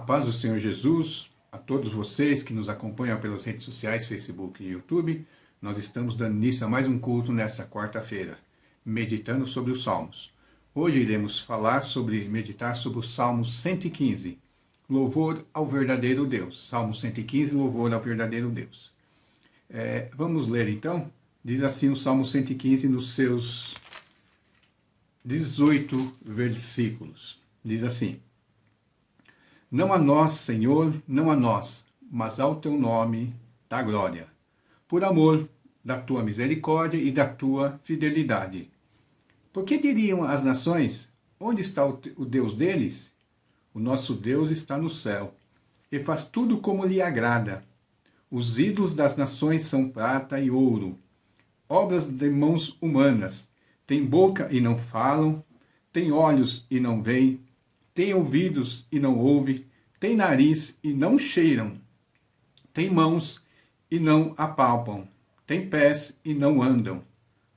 paz do Senhor Jesus, a todos vocês que nos acompanham pelas redes sociais, Facebook e YouTube. Nós estamos dando início a mais um culto nessa quarta-feira, meditando sobre os Salmos. Hoje iremos meditar sobre o Salmo 115, Louvor ao Verdadeiro Deus. Salmo 115, Louvor ao Verdadeiro Deus. Vamos ler então? Diz assim o Salmo 115 nos seus 18 versículos. Diz assim: Não a nós, Senhor, não a nós, mas ao teu nome dá glória, por amor da tua misericórdia e da tua fidelidade. Porque diriam as nações: onde está o Deus deles? O nosso Deus está no céu, e faz tudo como lhe agrada. Os ídolos das nações são prata e ouro, obras de mãos humanas. Têm boca e não falam, têm olhos e não veem, têm ouvidos e não ouvem, têm nariz e não cheiram, têm mãos e não apalpam, têm pés e não andam.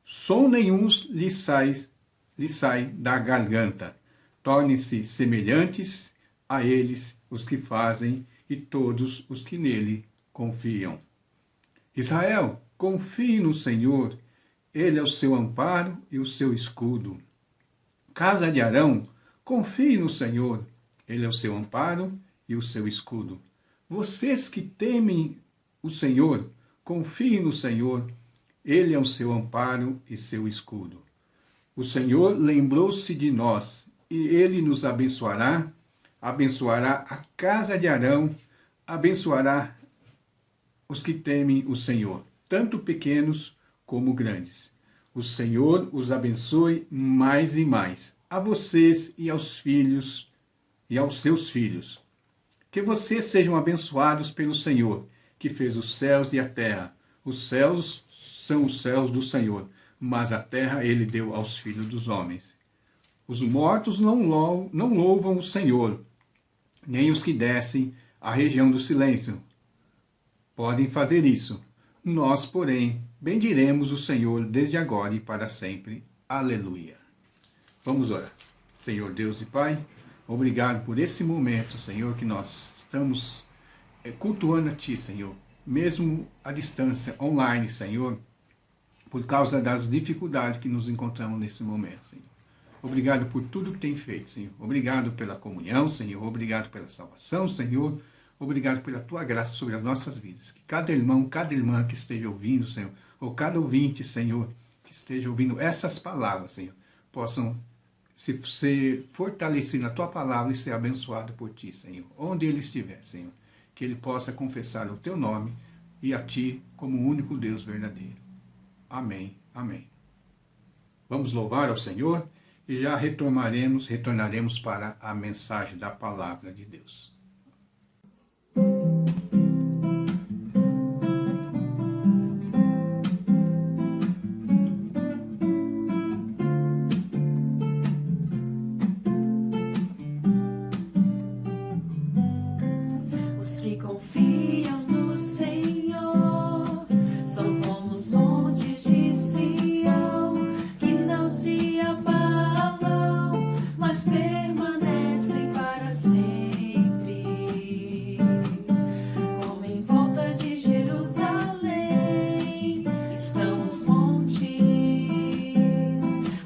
Som nenhum lhe sai da garganta. Tornem-se semelhantes a eles os que fazem e todos os que nele confiam. Israel, confie no Senhor, ele é o seu amparo e o seu escudo. Casa de Arão, confie no Senhor, ele é o seu amparo e o seu escudo. Vocês que temem o Senhor, confiem no Senhor, ele é o seu amparo e seu escudo. O Senhor lembrou-se de nós, e ele nos abençoará a casa de Arão, abençoará os que temem o Senhor, tanto pequenos como grandes. O Senhor os abençoe mais e mais, a vocês e aos filhos e aos seus filhos. Que vocês sejam abençoados pelo Senhor, que fez os céus e a terra. Os céus são os céus do Senhor, mas a terra ele deu aos filhos dos homens. Os mortos não louvam o Senhor, nem os que descem à região do silêncio podem fazer isso. Nós, porém, bendiremos o Senhor desde agora e para sempre. Aleluia. Vamos orar. Senhor Deus e Pai, obrigado por esse momento, Senhor, que nós estamos cultuando a Ti, Senhor, mesmo à distância, online, Senhor, por causa das dificuldades que nos encontramos nesse momento, Senhor. Obrigado por tudo que tem feito, Senhor. Obrigado pela comunhão, Senhor. Obrigado pela salvação, Senhor. Obrigado pela Tua graça sobre as nossas vidas. Que cada irmão, cada irmã que esteja ouvindo, Senhor, ou cada ouvinte, Senhor, que esteja ouvindo essas palavras, Senhor, possam se ser fortalecidos na Tua palavra e ser abençoado por Ti, Senhor. Onde ele estiver, Senhor, que ele possa confessar o Teu nome e a Ti como o único Deus verdadeiro. Amém, amém. Vamos louvar ao Senhor e já retornaremos para a mensagem da palavra de Deus. Os que confiam no Senhor são como os montes de Sião, que não se abalam, mas permanecem para sempre. Como em volta de Jerusalém estão os montes,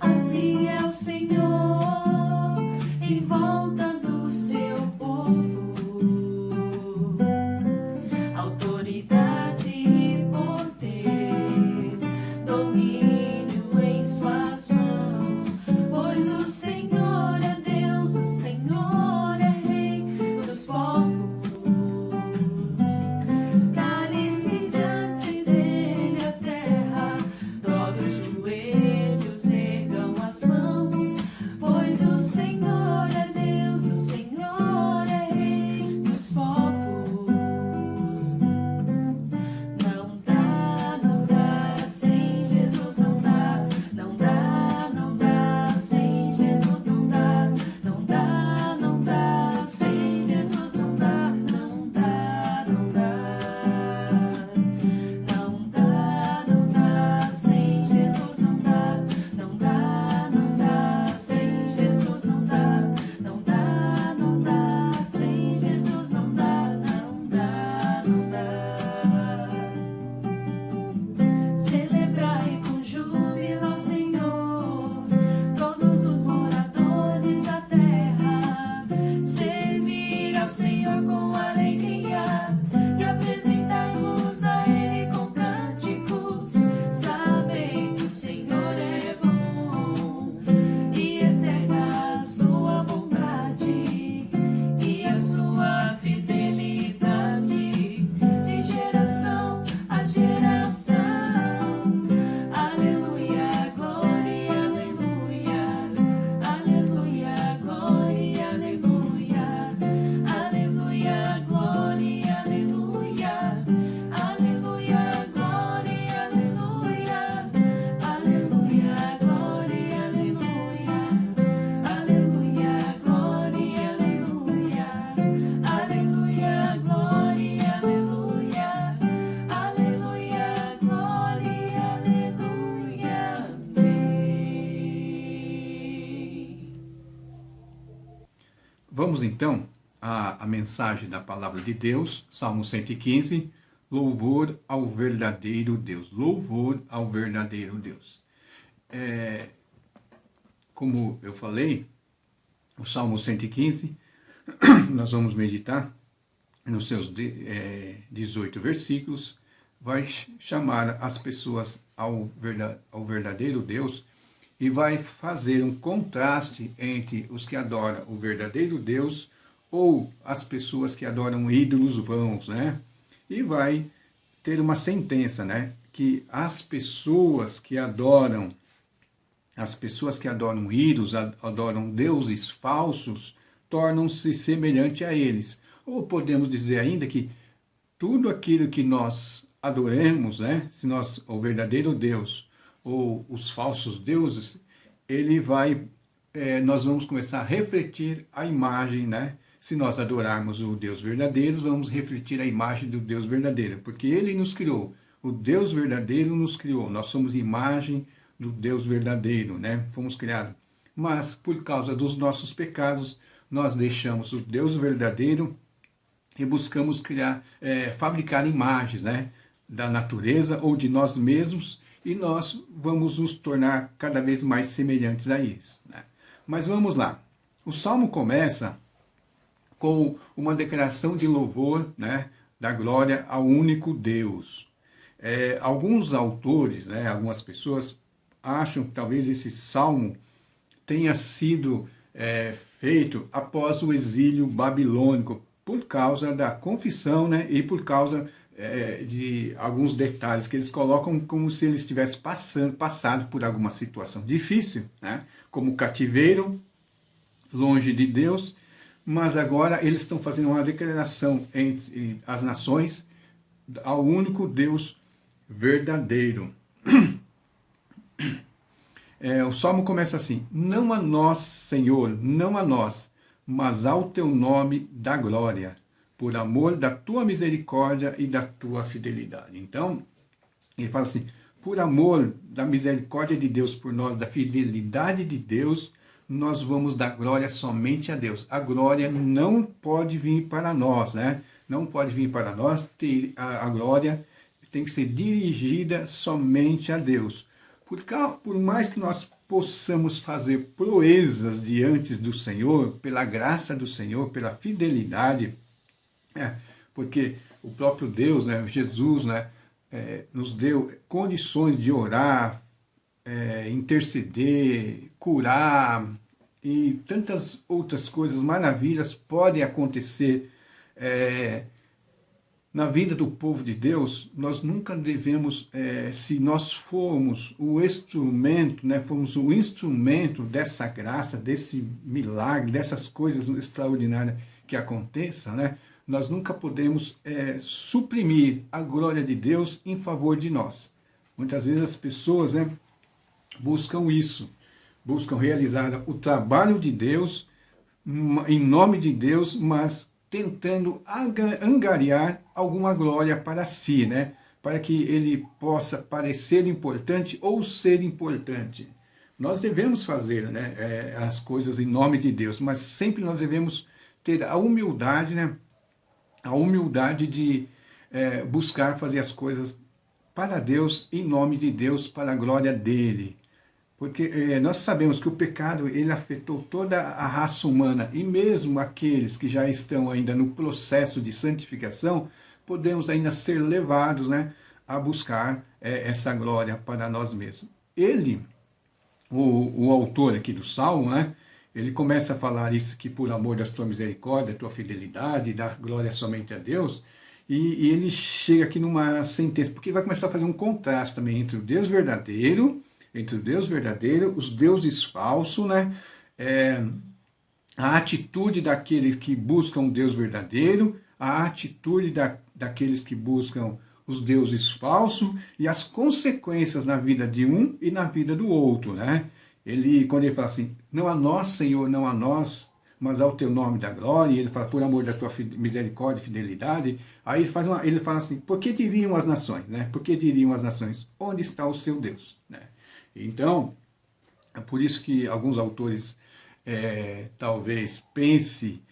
assim é o Senhor em volta do seu povo. então a mensagem da palavra de Deus, Salmo 115, louvor ao verdadeiro Deus. Louvor ao verdadeiro Deus. Como eu falei, o Salmo 115, nós vamos meditar nos seus 18 versículos, vai chamar as pessoas ao verdadeiro Deus e vai fazer um contraste entre os que adoram o verdadeiro Deus ou as pessoas que adoram ídolos vãos, né? E vai ter uma sentença, né? Que as pessoas que adoram ídolos, adoram deuses falsos, tornam-se semelhante a eles. Ou podemos dizer ainda que tudo aquilo que nós adoremos, né? Se nós, o verdadeiro Deus ou os falsos deuses, nós vamos começar a refletir a imagem, né? Se nós adorarmos o Deus verdadeiro, vamos refletir a imagem do Deus verdadeiro, porque Ele nos criou, o Deus verdadeiro nos criou, nós somos imagem do Deus verdadeiro, né? Fomos criados. Mas, por causa dos nossos pecados, nós deixamos o Deus verdadeiro e buscamos fabricar imagens, né? Da natureza ou de nós mesmos, e nós vamos nos tornar cada vez mais semelhantes a isso, né? Mas vamos lá. O Salmo começa com uma declaração de louvor, né, da glória ao único Deus. Alguns autores, né, algumas pessoas acham que talvez esse salmo tenha sido feito após o exílio babilônico, por causa da confissão, né, e por causa de alguns detalhes que eles colocam como se eles tivessem passado por alguma situação difícil, né, como cativeiro, longe de Deus, mas agora eles estão fazendo uma declaração entre as nações ao único Deus verdadeiro. O Salmo começa assim: não a nós, Senhor, não a nós, mas ao teu nome dá glória, por amor da tua misericórdia e da tua fidelidade. Então, ele fala assim: por amor da misericórdia de Deus por nós, da fidelidade de Deus, nós vamos dar glória somente a Deus. A glória não pode vir para nós, né? Não pode vir para nós. A glória tem que ser dirigida somente a Deus. Por mais que nós possamos fazer proezas diante do Senhor, pela graça do Senhor, pela fidelidade, porque o próprio Deus, né, Jesus, né, nos deu condições de orar, interceder, curar e tantas outras coisas, maravilhas podem acontecer na vida do povo de Deus. Nós nunca devemos, se nós formos o instrumento, né, formos o instrumento dessa graça, desse milagre, dessas coisas extraordinárias que aconteçam, né, nós nunca podemos suprimir a glória de Deus em favor de nós. Muitas vezes as pessoas, né, buscam isso, buscam realizar o trabalho de Deus, em nome de Deus, mas tentando angariar alguma glória para si, né? Para que ele possa parecer importante ou ser importante. Nós devemos fazer, né, as coisas em nome de Deus, mas sempre nós devemos ter a humildade, né? A humildade de buscar fazer as coisas para Deus, em nome de Deus, para a glória dele. Porque nós sabemos que o pecado ele afetou toda a raça humana, e mesmo aqueles que já estão ainda no processo de santificação, podemos ainda ser levados, né, a buscar essa glória para nós mesmos. Ele, o autor aqui do Salmo, né, ele começa a falar isso, que por amor da tua misericórdia, da tua fidelidade, da glória somente a Deus, e ele chega aqui numa sentença, porque vai começar a fazer um contraste também entre o Deus verdadeiro, os deuses falsos, né? A atitude daqueles que buscam o Deus verdadeiro, a atitude daqueles que buscam os deuses falsos e as consequências na vida de um e na vida do outro, né? Quando ele fala assim, não a nós, Senhor, não a nós, mas ao teu nome da glória, e ele fala, por amor da tua misericórdia e fidelidade, aí ele fala assim, por que diriam as nações, né? Por que diriam as nações? Onde está o seu Deus, né? Então, é por isso que alguns autores talvez pense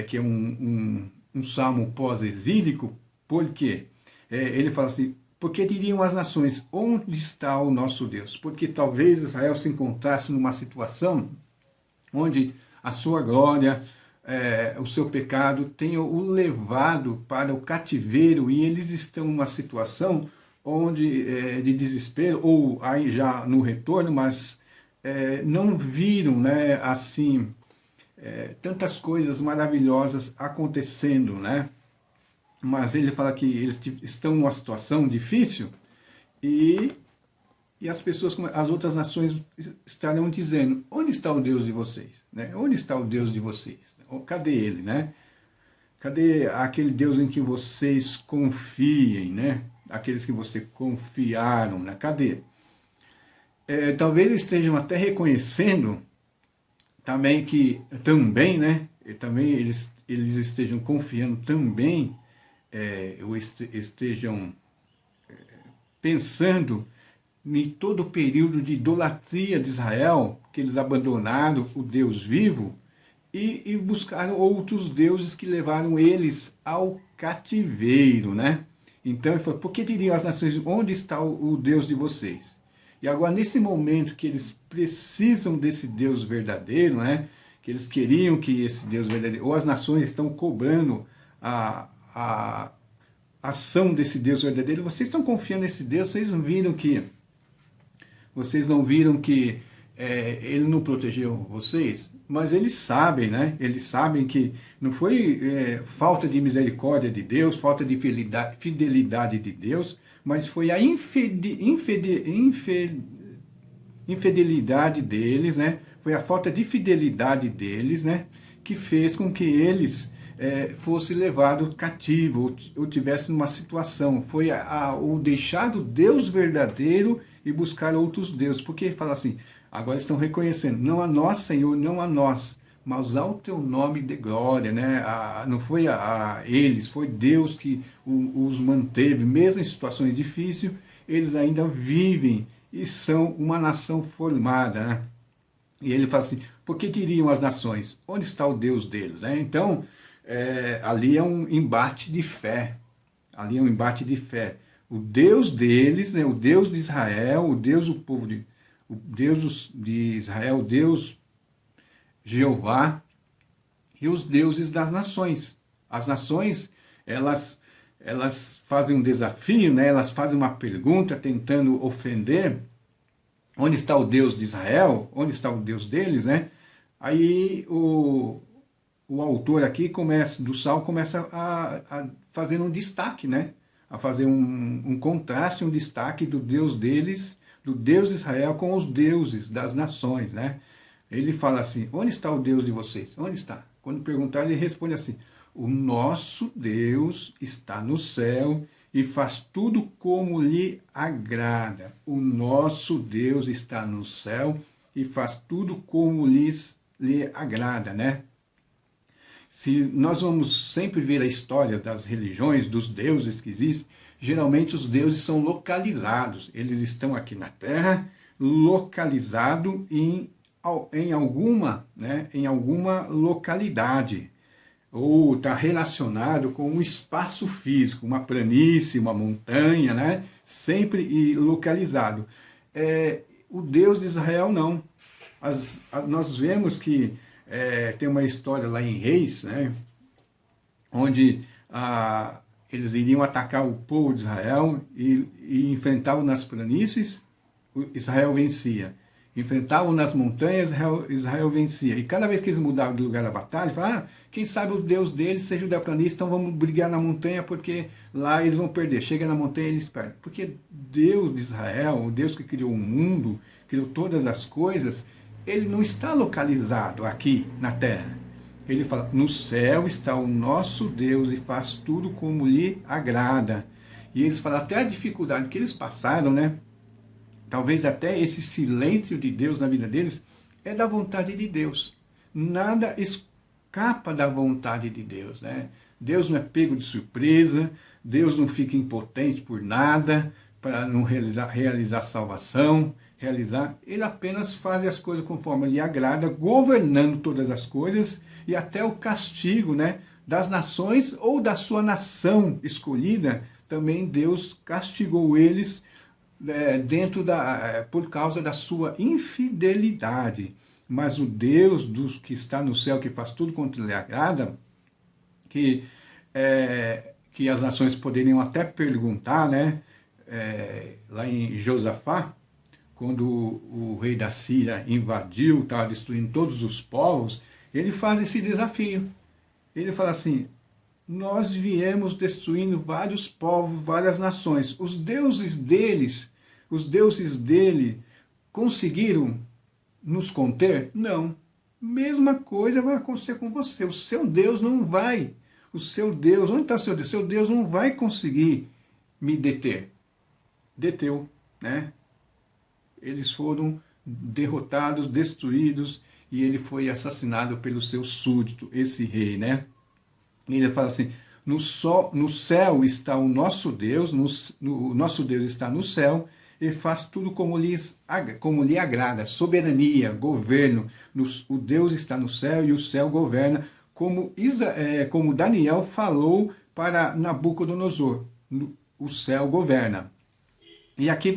que é um salmo pós-exílico. Por quê? Ele fala assim, porque diriam as nações, onde está o nosso Deus? Porque talvez Israel se encontrasse numa situação onde a sua glória, o seu pecado tenha o levado para o cativeiro, e eles estão numa situação onde de desespero, ou aí já no retorno, mas não viram, né, assim, tantas coisas maravilhosas acontecendo, né? Mas ele fala que eles estão numa situação difícil, e as pessoas, as outras nações estarão dizendo, onde está o Deus de vocês? Né? Onde está o Deus de vocês? Cadê ele? Né? Cadê aquele Deus em que vocês confiem? Né? Aqueles que vocês confiaram? Né? Cadê? Talvez estejam até reconhecendo também que, né? Também eles estejam confiando também, ou estejam pensando em todo o período de idolatria de Israel, que eles abandonaram o Deus vivo e buscaram outros deuses que levaram eles ao cativeiro, né? Então ele falou, por que diriam as nações, onde está o Deus de vocês? E agora, nesse momento que eles precisam desse Deus verdadeiro, né? Que eles queriam que esse Deus verdadeiro, ou as nações estão cobrando a ação desse Deus verdadeiro, vocês estão confiando nesse Deus, vocês não viram que ele não protegeu vocês? Mas eles sabem, né? Eles sabem que não foi falta de misericórdia de Deus, falta de fidelidade de Deus, mas foi a infidelidade deles, né? Foi a falta de fidelidade deles, né? Que fez com que eles fossem levados cativo, ou tivessem uma situação. Foi o deixar do Deus verdadeiro e buscar outros deuses. Porque ele fala assim, agora estão reconhecendo, não a nós, Senhor, não a nós, mas ao teu nome de glória, né? Não foi a eles, foi Deus que os manteve, mesmo em situações difíceis, eles ainda vivem e são uma nação formada, né? E ele fala assim, por que diriam as nações, onde está o Deus deles? Então, ali é um embate de fé, o Deus deles, né, o Deus de Israel, o Deus do povo o Deus de Israel, o Deus Jeová, e os deuses das nações. As nações, elas fazem um desafio, né, elas fazem uma pergunta tentando ofender, onde está o Deus de Israel, onde está o Deus deles, né? Aí o autor aqui do Salmo começa a fazer um destaque, né? A fazer um contraste, um destaque do Deus deles, do Deus de Israel com os deuses das nações, né? Ele fala assim, onde está o Deus de vocês? Onde está? Quando perguntar, ele responde assim, o nosso Deus está no céu e faz tudo como lhe agrada. O nosso Deus está no céu e faz tudo como lhe agrada, né? Se nós vamos sempre ver a história das religiões, dos deuses que existem, geralmente os deuses são localizados. Eles estão aqui na Terra, localizado em alguma localidade. Ou está relacionado com um espaço físico, uma planície, uma montanha, né? Sempre localizado. O Deus de Israel não. Nós vemos que tem uma história lá em Reis, né, onde eles iriam atacar o povo de Israel e enfrentavam nas planícies, Israel vencia. Enfrentavam nas montanhas, Israel vencia. E cada vez que eles mudavam do lugar da batalha, falavam, quem sabe o Deus deles seja o da planície, então vamos brigar na montanha, porque lá eles vão perder. Chega na montanha e eles perdem. Porque Deus de Israel, o Deus que criou o mundo, criou todas as coisas, ele não está localizado aqui na terra. Ele fala, no céu está o nosso Deus e faz tudo como lhe agrada. E eles falam, até a dificuldade que eles passaram, né? Talvez até esse silêncio de Deus na vida deles é da vontade de Deus. Nada escapa da vontade de Deus, né? Deus não é pego de surpresa, Deus não fica impotente por nada. para não realizar salvação, ele apenas faz as coisas conforme lhe agrada, governando todas as coisas, e até o castigo, né, das nações ou da sua nação escolhida, também Deus castigou eles por causa da sua infidelidade. Mas o Deus que está no céu, que faz tudo quanto lhe agrada, que as nações poderiam até perguntar, né, lá em Josafá, quando o rei da Síria invadiu, estava destruindo todos os povos, ele faz esse desafio. Ele fala assim: nós viemos destruindo vários povos, várias nações. Os deuses dele conseguiram nos conter? Não. Mesma coisa vai acontecer com você. O seu Deus não vai. O seu Deus, onde está o seu Deus? Seu Deus não vai conseguir me deter. Deteu, né? Eles foram derrotados, destruídos, e ele foi assassinado pelo seu súdito, esse rei, né? E ele fala assim: no céu está o nosso Deus, o nosso Deus está no céu, e faz tudo como lhe agrada, soberania, governo. O Deus está no céu e o céu governa, como Daniel falou para Nabucodonosor, o céu governa. E aqui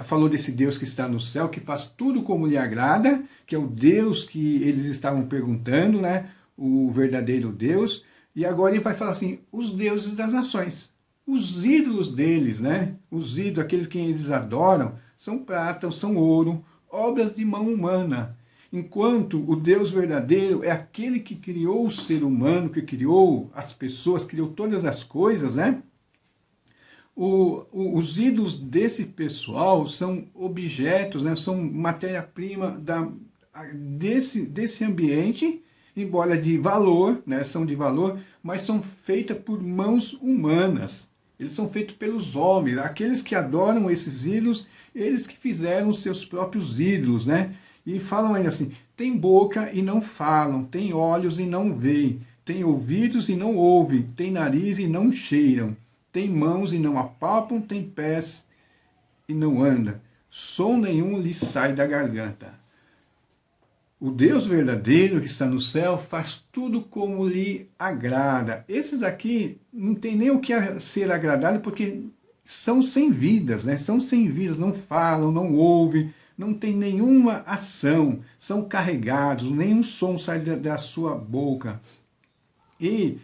falou desse Deus que está no céu, que faz tudo como lhe agrada, que é o Deus que eles estavam perguntando, né? O verdadeiro Deus. E agora ele vai falar assim: os deuses das nações, os ídolos deles, né? Os ídolos, aqueles que eles adoram, são prata, são ouro, obras de mão humana. Enquanto o Deus verdadeiro é aquele que criou o ser humano, que criou as pessoas, criou todas as coisas, né? Os ídolos desse pessoal são objetos, né? São matéria-prima desse ambiente, embora de valor, né? São de valor, mas são feitas por mãos humanas. Eles são feitos pelos homens. Aqueles que adoram esses ídolos, eles que fizeram os seus próprios ídolos, né? E falam ainda assim: tem boca e não falam, tem olhos e não veem, tem ouvidos e não ouvem, tem nariz e não cheiram, tem mãos e não apalpam, tem pés e não andam, som nenhum lhe sai da garganta. O Deus verdadeiro que está no céu faz tudo como lhe agrada. Esses aqui não tem nem o que ser agradado, porque são sem vidas, né? São sem vidas, não falam, não ouvem, não tem nenhuma ação, são carregados, nenhum som sai da sua boca. E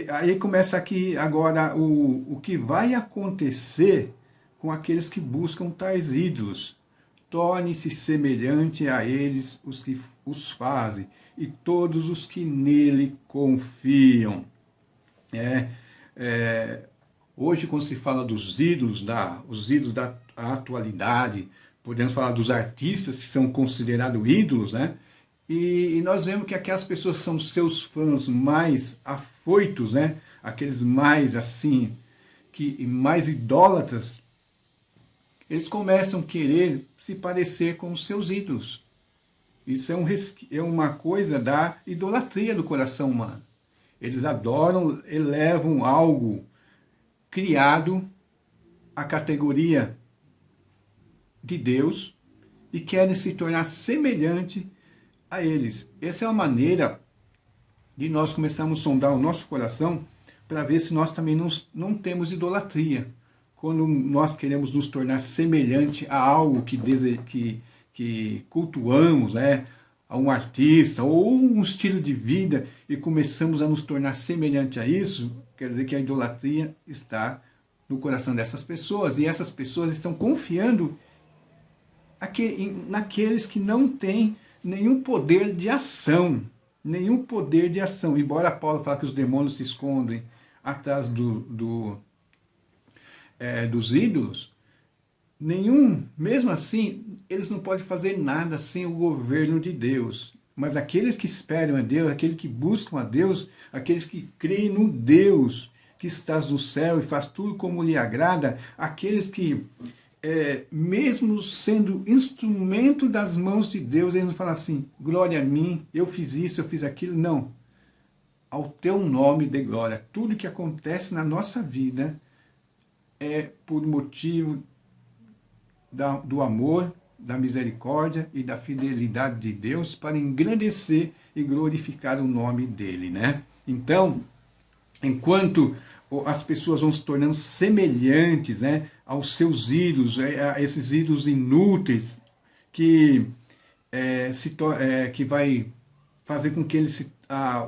aí começa aqui agora o que vai acontecer com aqueles que buscam tais ídolos. Torne-se semelhante a eles os que os fazem, e todos os que nele confiam. Hoje, quando se fala dos ídolos, os ídolos da atualidade, podemos falar dos artistas que são considerados ídolos, né? E nós vemos que aquelas pessoas que são seus fãs mais afoitos, né? Aqueles mais assim, mais idólatras, eles começam a querer se parecer com os seus ídolos. Isso é uma coisa da idolatria do coração humano. Eles adoram, elevam algo criado à categoria de Deus e querem se tornar semelhante a eles. Essa é uma maneira de nós começarmos a sondar o nosso coração para ver se nós também não temos idolatria. Quando nós queremos nos tornar semelhante a algo que cultuamos, né, a um artista ou um estilo de vida, e começamos a nos tornar semelhante a isso, quer dizer que a idolatria está no coração dessas pessoas, e essas pessoas estão confiando naqueles que não têm nenhum poder de ação, embora Paulo fale que os demônios se escondem atrás dos ídolos, mesmo assim, eles não podem fazer nada sem o governo de Deus. Mas aqueles que esperam a Deus, aqueles que buscam a Deus, aqueles que creem no Deus que estás no céu e faz tudo como lhe agrada, aqueles que, mesmo sendo instrumento das mãos de Deus, eles não falam assim: glória a mim, eu fiz isso, eu fiz aquilo. Não. Ao teu nome dê glória. Tudo que acontece na nossa vida é por motivo do amor, da misericórdia e da fidelidade de Deus para engrandecer e glorificar o nome dele, né? Então, enquanto as pessoas vão se tornando semelhantes, né, aos seus ídolos, a esses ídolos inúteis, que, que vai fazer com que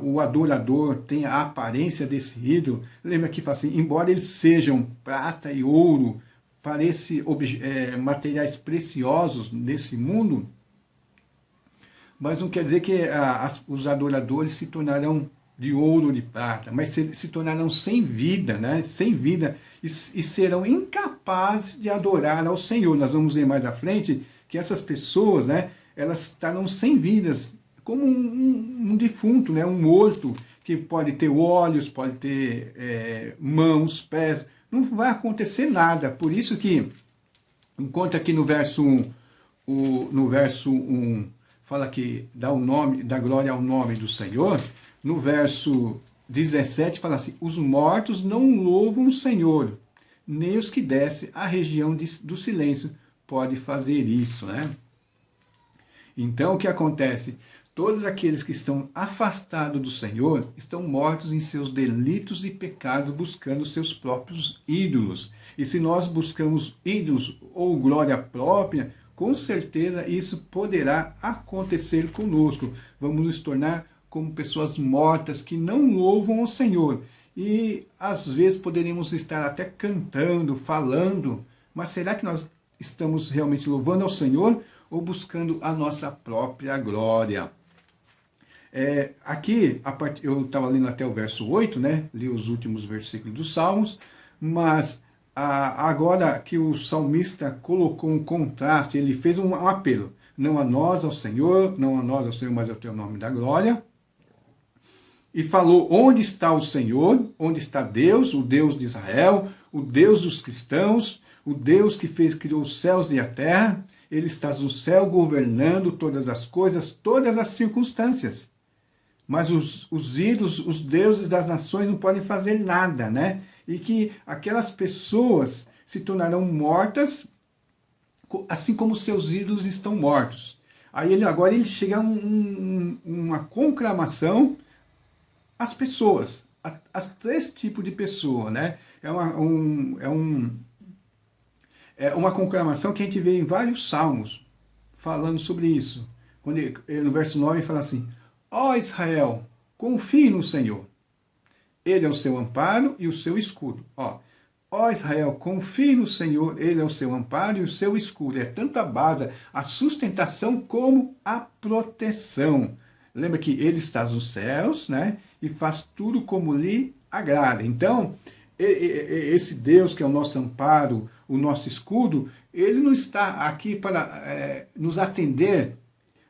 o adorador tenha a aparência desse ídolo. Lembra que fala assim, embora eles sejam prata e ouro, parecem materiais preciosos nesse mundo, mas não quer dizer que os adoradores se tornarão de ouro ou de prata, mas se tornarão sem vida, né? Sem vida, e serão incapazes de adorar ao Senhor. Nós vamos ver mais à frente que essas pessoas, né, elas estarão sem vidas, como um defunto, né, um morto, que pode ter olhos, pode ter mãos, pés, não vai acontecer nada. Por isso que, enquanto aqui no verso 1 fala que dá glória ao nome do Senhor, no verso 17 fala assim, os mortos não louvam o Senhor, nem os que descem à região do silêncio pode fazer isso, né? Então o que acontece? Todos aqueles que estão afastados do Senhor estão mortos em seus delitos e pecados, buscando seus próprios ídolos. E se nós buscamos ídolos ou glória própria, com certeza isso poderá acontecer conosco. Vamos nos tornar como pessoas mortas que não louvam o Senhor. E às vezes poderíamos estar até cantando, falando, mas será que nós estamos realmente louvando ao Senhor ou buscando a nossa própria glória? Aqui, eu estava lendo até o verso 8, né? Li os últimos versículos dos Salmos, mas agora que o salmista colocou um contraste, ele fez um apelo. Não a nós, ao Senhor, não a nós, ao Senhor, mas ao teu nome da glória. E falou, onde está o Senhor? Onde está Deus, o Deus de Israel, o Deus dos cristãos, o Deus que criou os céus e a terra? Ele está no céu governando todas as coisas, todas as circunstâncias. Mas os ídolos, os deuses das nações não podem fazer nada, né? E que aquelas pessoas se tornarão mortas, assim como seus ídolos estão mortos. Aí agora ele chega a uma conclamação às pessoas, as três tipos de pessoa, né? É uma conclamação que a gente vê em vários salmos falando sobre isso. Quando no verso 9 ele fala assim, ó Israel, confie no Senhor. Ele é o seu amparo e o seu escudo. Ó Israel, confie no Senhor, Ele é o seu amparo e o seu escudo. É tanto a base, a sustentação como a proteção. Lembra que Ele está nos céus, né? E faz tudo como lhe agrada. Então, esse Deus que é o nosso amparo, o nosso escudo, Ele não está aqui para nos atender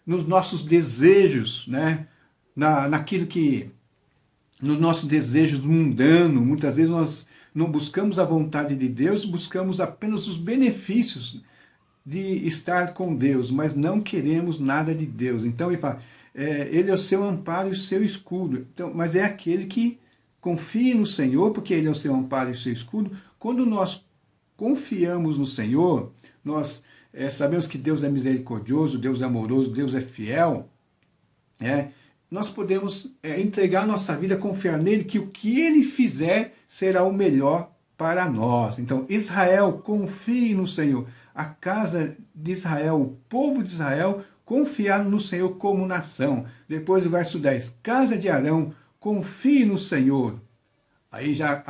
nos nossos desejos, né? Naquilo que, nos nossos desejos mundanos. Muitas vezes nós não buscamos a vontade de Deus, buscamos apenas os benefícios de estar com Deus, mas não queremos nada de Deus. Então ele fala, Ele é o seu amparo e o seu escudo. Então, mas é aquele que confia no Senhor, porque Ele é o seu amparo e o seu escudo. Quando nós confiamos no Senhor, nós sabemos que Deus é misericordioso, Deus é amoroso, Deus é fiel, nós podemos entregar nossa vida, confiar nele, que o que ele fizer será o melhor para nós. Então, Israel, confie no Senhor. A casa de Israel, o povo de Israel, confiar no Senhor como nação. Depois o verso 10, casa de Arão, confie no Senhor. Aí já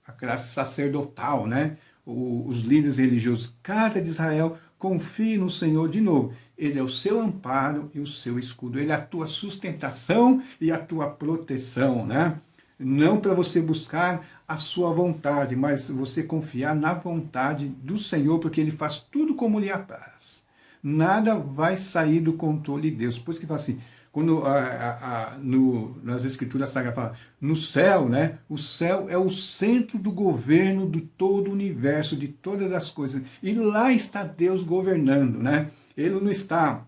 a classe sacerdotal, né? Os líderes religiosos, casa de Israel, confie no Senhor de novo. Ele é o seu amparo e o seu escudo. Ele é a tua sustentação e a tua proteção, né? Não para você buscar a sua vontade, mas você confiar na vontade do Senhor, porque Ele faz tudo como lhe apraz. Nada vai sair do controle de Deus. Por isso que fala assim, quando nas Escrituras Sagradas fala, no céu, né? O céu é o centro do governo de todo o universo, de todas as coisas. E lá está Deus governando, né? Ele não está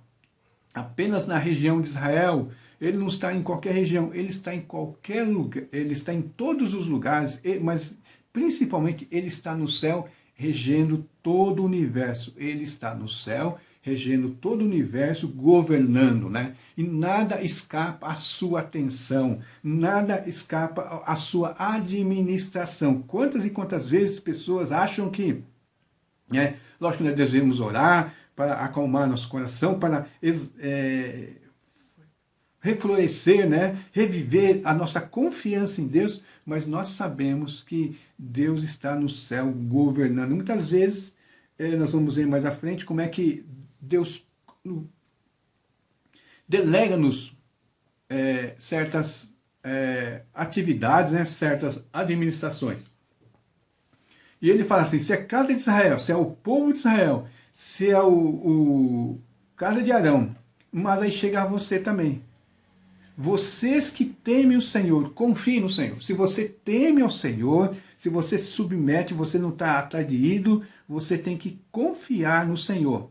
apenas na região de Israel, ele não está em qualquer região, ele está em qualquer lugar, ele está em todos os lugares, mas principalmente Ele está no céu regendo todo o universo. Ele está no céu regendo todo o universo, governando, né? E nada escapa à sua atenção, nada escapa à sua administração. Quantas e quantas vezes pessoas acham que, né, lógico que nós devemos orar para acalmar nosso coração, para reflorescer, né, reviver a nossa confiança em Deus, mas nós sabemos que Deus está no céu governando. Muitas vezes, nós vamos ver mais à frente como é que Deus delega-nos certas atividades, né, certas administrações. E ele fala assim, se é a casa de Israel, se é o povo de Israel, se é o casa de Arão, mas aí chega a você também. Vocês que temem o Senhor, confiem no Senhor. Se você teme ao Senhor, se você se submete, você não está atrás de ídolo, você tem que confiar no Senhor.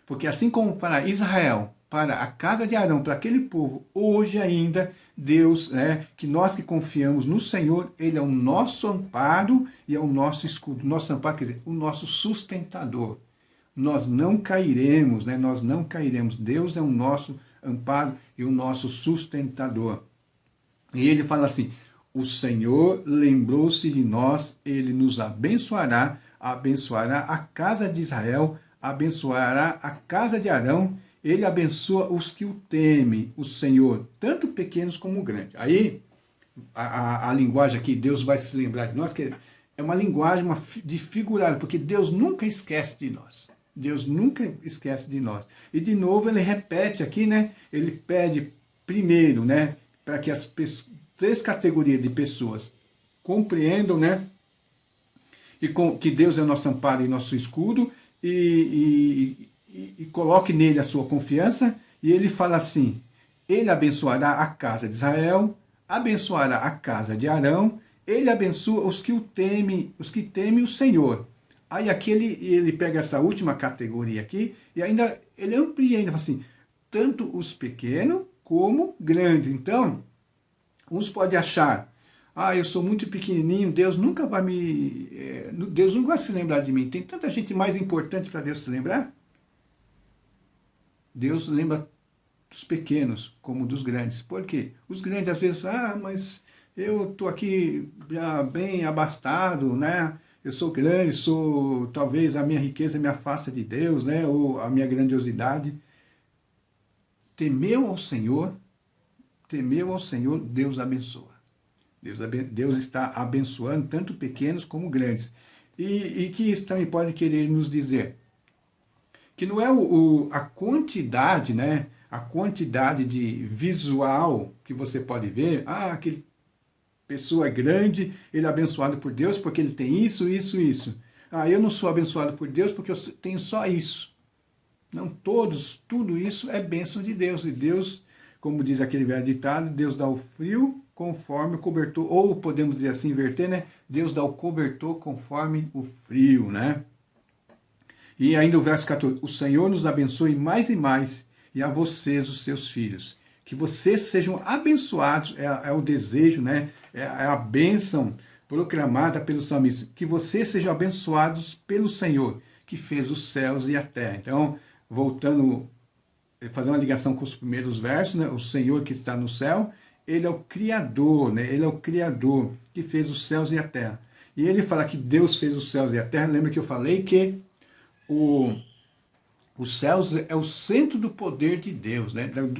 Porque assim como para Israel, para a casa de Arão, para aquele povo, hoje ainda, Deus, que nós que confiamos no Senhor, Ele é o nosso amparo e é o nosso escudo. Nosso amparo quer dizer, o nosso sustentador. Nós não cairemos, nós não cairemos. Deus é o nosso amparo e o nosso sustentador. E ele fala assim, o Senhor lembrou-se de nós, Ele nos abençoará, abençoará a casa de Israel, abençoará a casa de Arão, Ele abençoa os que o temem, o Senhor, tanto pequenos como grandes. Aí, a linguagem aqui, Deus vai se lembrar de nós, que é uma linguagem de figurado, porque Deus nunca esquece de nós. Deus nunca esquece de nós. E de novo ele repete aqui, ele pede primeiro, para que as três categorias de pessoas compreendam, que Deus é o nosso amparo e nosso escudo, e coloque nele a sua confiança, e ele fala assim, ele abençoará a casa de Israel, abençoará a casa de Arão, ele abençoa os que temem o Senhor. Aí aqui ele pega essa última categoria aqui, e ainda ele amplia, ainda fala assim, tanto os pequenos como grandes. Então, uns podem achar, eu sou muito pequenininho, Deus nunca vai Deus não vai se lembrar de mim. Tem tanta gente mais importante para Deus se lembrar. Deus lembra dos pequenos como dos grandes. Por quê? Os grandes às vezes, mas eu estou aqui já bem abastado, eu sou grande, talvez a minha riqueza me afasta de Deus, ou a minha grandiosidade. Temeu ao Senhor, Deus abençoa. Deus está abençoando tanto pequenos como grandes. E que isso também pode querer nos dizer que não é a quantidade, a quantidade de visual que você pode ver, aquele pessoa é grande, ele é abençoado por Deus porque ele tem isso, isso, isso. Eu não sou abençoado por Deus porque eu tenho só isso. Não, tudo isso é bênção de Deus. E Deus, como diz aquele velho ditado, Deus dá o frio conforme o cobertor, ou podemos dizer assim, inverter, Deus dá o cobertor conforme o frio, E ainda o verso 14, o Senhor nos abençoe mais e mais, e a vocês, os seus filhos. Que vocês sejam abençoados, é o desejo, é a bênção proclamada pelo salmista. Que vocês sejam abençoados pelo Senhor, que fez os céus e a terra. Então, voltando, fazer uma ligação com os primeiros versos, o Senhor que está no céu, Ele é o Criador, Ele é o Criador que fez os céus e a terra. E ele fala que Deus fez os céus e a terra. Lembra que eu falei que os céus é o centro do poder de Deus,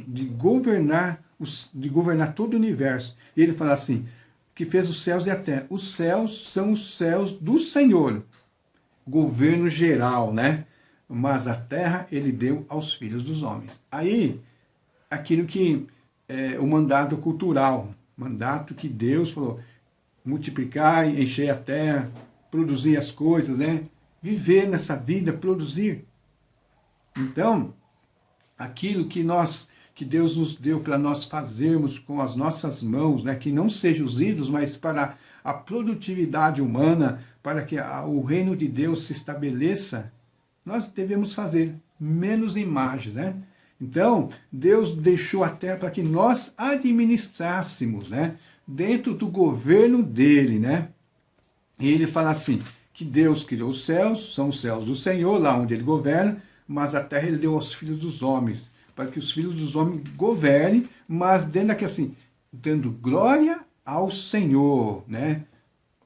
de governar todo o universo. E ele fala assim, que fez os céus e a terra. Os céus são os céus do Senhor, governo geral, Mas a terra ele deu aos filhos dos homens. Aí, aquilo que é o mandato cultural, mandato que Deus falou, multiplicar, encher a terra, produzir as coisas, Viver nessa vida, produzir. Então, aquilo que Deus nos deu para nós fazermos com as nossas mãos, que não sejam os ídolos, mas para a produtividade humana, para que o reino de Deus se estabeleça, nós devemos fazer menos imagens, Então, Deus deixou a terra para que nós administrássemos, dentro do governo dele, E ele fala assim, que Deus criou os céus, são os céus do Senhor, lá onde ele governa, mas a terra ele deu aos filhos dos homens, para que os filhos dos homens governem, mas dando aqui assim, dando glória ao Senhor, né?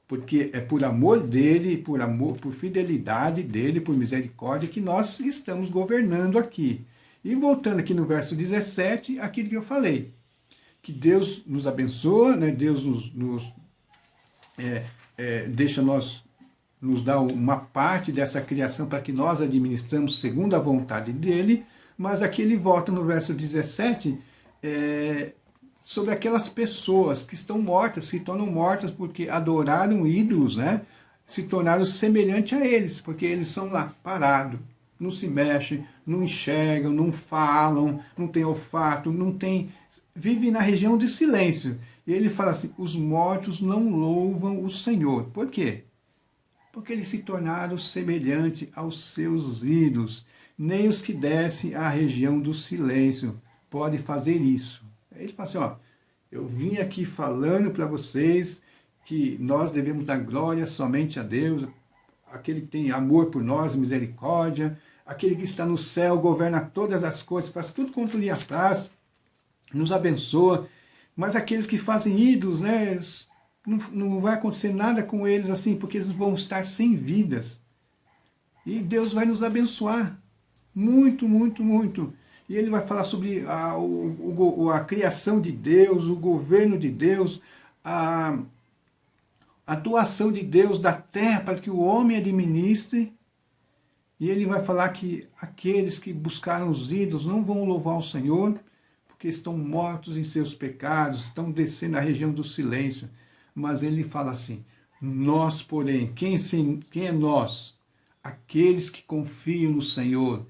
Porque é por amor dele, por amor, por fidelidade dele, por misericórdia, que nós estamos governando aqui. E voltando aqui no verso 17, aquilo que eu falei, que Deus nos abençoa, né? Deus deixa nos dá uma parte dessa criação para que nós administramos segundo a vontade dele, mas aqui ele volta no verso 17, sobre aquelas pessoas que estão mortas, se tornam mortas porque adoraram ídolos, né? Se tornaram semelhantes a eles, porque eles são lá parados, não se mexem, não enxergam, não falam, não têm olfato, vivem na região de silêncio. E ele fala assim, os mortos não louvam o Senhor. Por quê? Porque eles se tornaram semelhantes aos seus ídolos. Nem os que descem à região do silêncio podem fazer isso. Ele fala assim, ó, eu vim aqui falando para vocês que nós devemos dar glória somente a Deus, aquele que tem amor por nós, misericórdia, aquele que está no céu, governa todas as coisas, faz tudo quanto lhe apraz, nos abençoa, mas aqueles que fazem ídolos, né, não vai acontecer nada com eles assim, porque eles vão estar sem vidas. E Deus vai nos abençoar muito, muito, muito. E ele vai falar sobre a criação de Deus, o governo de Deus, a atuação de Deus da terra para que o homem administre. E ele vai falar que aqueles que buscaram os ídolos não vão louvar o Senhor, porque estão mortos em seus pecados, estão descendo à região do silêncio. Mas ele fala assim, nós, porém, quem é nós? Aqueles que confiam no Senhor.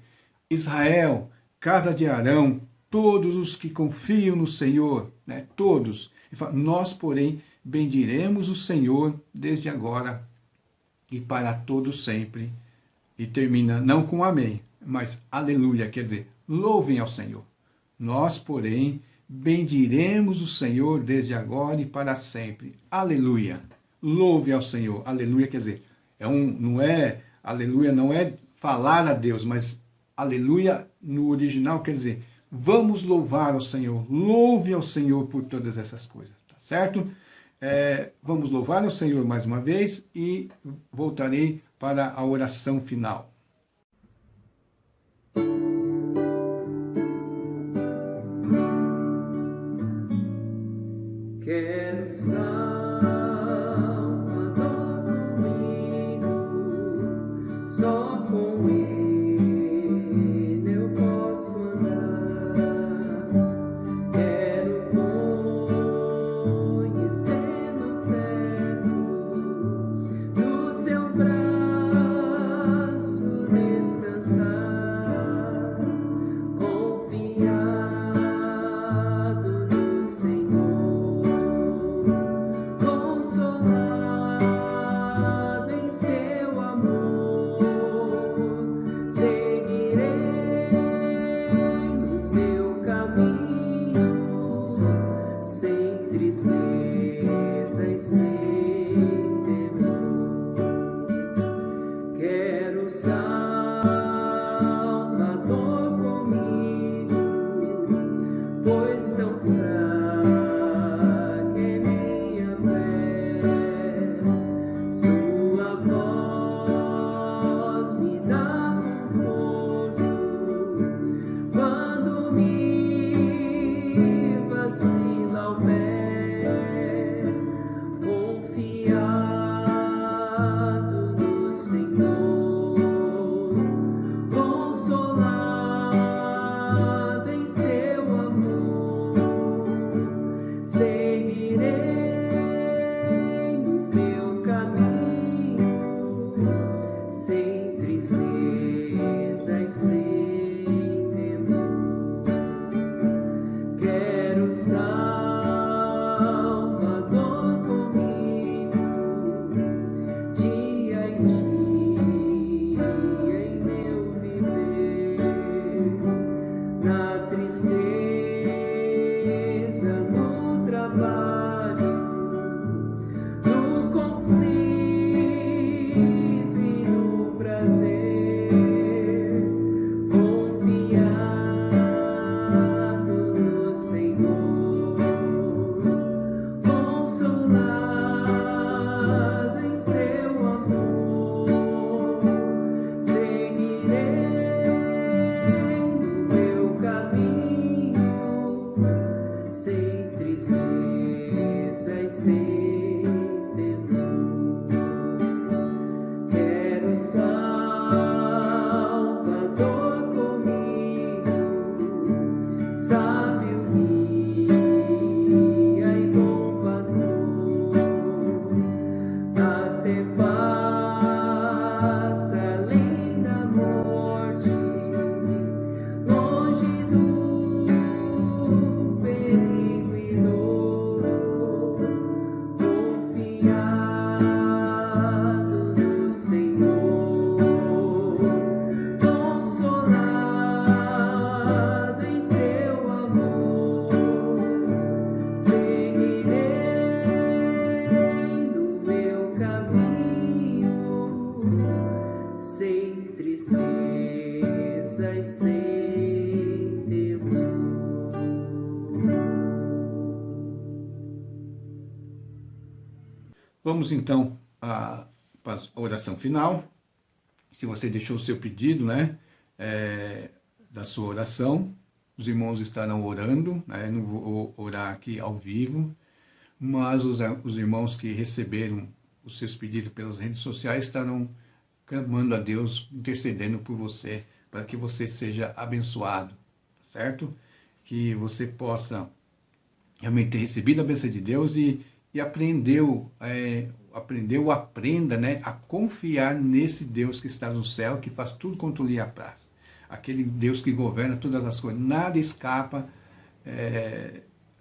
Israel, casa de Arão, todos os que confiam no Senhor, né? Todos. Ele fala, nós, porém, bendiremos o Senhor desde agora e para todo sempre. E termina não com amém, mas aleluia, quer dizer, louvem ao Senhor. Nós, porém, bendiremos o Senhor desde agora e para sempre. Aleluia. Louve ao Senhor. Aleluia, quer dizer, aleluia não é falar a Deus, mas aleluia no original quer dizer, vamos louvar ao Senhor. Louve ao Senhor por todas essas coisas, tá certo? Vamos louvar ao Senhor mais uma vez e voltarei para a oração final. Quero Salvador comigo, só com Ele eu posso andar. Quero conhecê-lo perto do seu braço descansar, confiado no Senhor. Vamos então para a oração final. Se você deixou o seu pedido, né, da sua oração, os irmãos estarão orando, né, não vou orar aqui ao vivo, mas os irmãos que receberam os seus pedidos pelas redes sociais estarão clamando a Deus, intercedendo por você, para que você seja abençoado, certo? Que você possa realmente ter recebido a bênção de Deus e aprenda, né, a confiar nesse Deus que está no céu, que faz tudo quanto lhe apraz. Aquele Deus que governa todas as coisas, nada escapa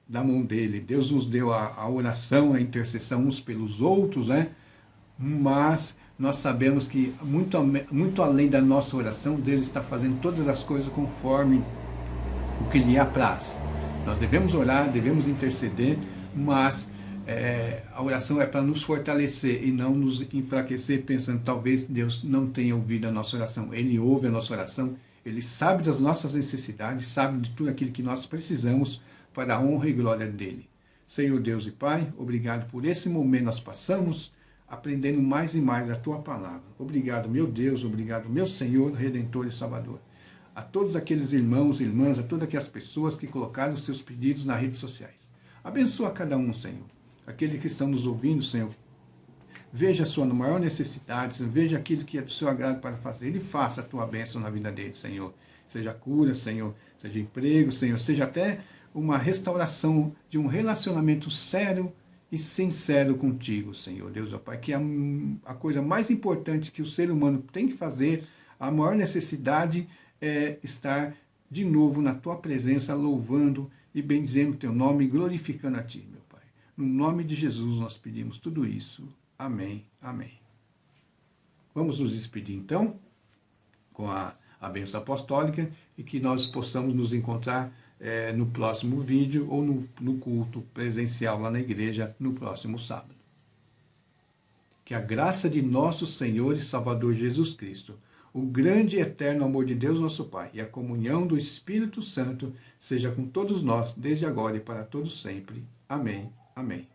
da mão dele. Deus nos deu a oração, a intercessão uns pelos outros, né? Mas nós sabemos que muito além da nossa oração, Deus está fazendo todas as coisas conforme o que lhe apraz. Nós devemos orar, devemos interceder, mas a oração é para nos fortalecer e não nos enfraquecer, pensando talvez Deus não tenha ouvido a nossa oração. Ele ouve a nossa oração, Ele sabe das nossas necessidades, sabe de tudo aquilo que nós precisamos para a honra e glória dEle. Senhor Deus e Pai, obrigado por esse momento nós passamos, aprendendo mais e mais a Tua Palavra. Obrigado, meu Deus, obrigado, meu Senhor, Redentor e Salvador. A todos aqueles irmãos e irmãs, a todas aquelas pessoas que colocaram os seus pedidos nas redes sociais. Abençoa cada um, Senhor. Aqueles que estão nos ouvindo, Senhor, veja a sua maior necessidade, Senhor, veja aquilo que é do seu agrado para fazer. Ele faça a tua bênção na vida dele, Senhor. Seja cura, Senhor, seja emprego, Senhor, seja até uma restauração de um relacionamento sério e sincero contigo, Senhor, Deus, ó Pai, que é a coisa mais importante que o ser humano tem que fazer, a maior necessidade é estar de novo na tua presença, louvando e bendizendo o teu nome e glorificando a ti, meu Pai. No nome de Jesus nós pedimos tudo isso. Amém, amém. Vamos nos despedir então com a bênção apostólica e que nós possamos nos encontrar no próximo vídeo ou no culto presencial lá na igreja no próximo sábado. Que a graça de nosso Senhor e Salvador Jesus Cristo, o grande e eterno amor de Deus nosso Pai e a comunhão do Espírito Santo seja com todos nós, desde agora e para todos sempre. Amém. Amém.